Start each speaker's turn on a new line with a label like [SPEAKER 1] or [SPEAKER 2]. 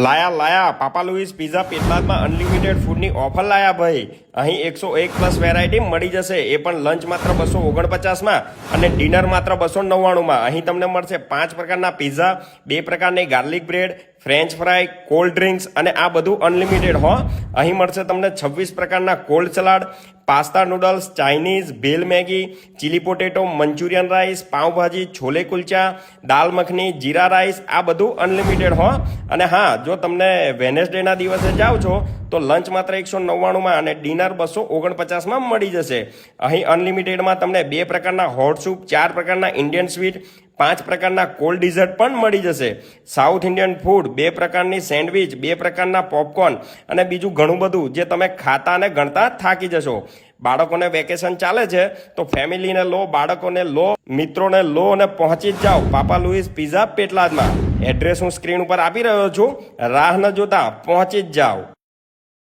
[SPEAKER 1] લાયા પાપા Louis pizza પેટલાદમાં unlimited ફૂડની offer લાયા ભાઈ. અહીં 101+ વેરાયટી મળી જશે, એ પણ લંચ માત્ર 249માં અને ડિનર માત્ર 299માં. અહીં તમને મળશે 5 પ્રકારના પિઝા, 2 પ્રકારની garlic bread, French fry, cold drinks અને આ બધું અનલિમિટેડ હો. અહીં મળશે તમને 26 પ્રકારના cold salad, pasta noodles, Chinese, bhel Maggi, chilli potato, Manchurian rice, pav bhaji, chole kulcha, dal makhani, jeera rice, આ બધું અનલિમિટેડ હો. અને હા, જો તમને વેનસડેના દિવસે જાઓ છો તો લંચ માત્ર 199માં અને ડિનર 249માં મળી જશે. અહીં અનલિમિટેડમાં તમને 2 પ્રકારના હોટ સૂપ, 4 પ્રકારના ઇન્ડિયન સ્વીટ, 5 પ્રકારના કોલ્ડ ડિઝર્ટ પણ મળી જશે. સાઉથ ઇન્ડિયન ફૂડ, 2 પ્રકારની સેન્ડવિચ, 2 પ્રકારના પોપકોર્ન અને બીજું ઘણું બધું જે તમે ખાતા અને ગણતા થાકી જશો. બાળકોને વેકેશન ચાલે છે તો ફેમિલીને લો, બાળકોને લો, મિત્રોને લો અને પહોંચી જ જાઓ પાપા લુઈસ પિઝા પેટલાદમાં. એડ્રેસ હું સ્ક્રીન ઉપર આપી રહ્યો છું, રાહ ન જોતા પહોંચી જ જાઓ.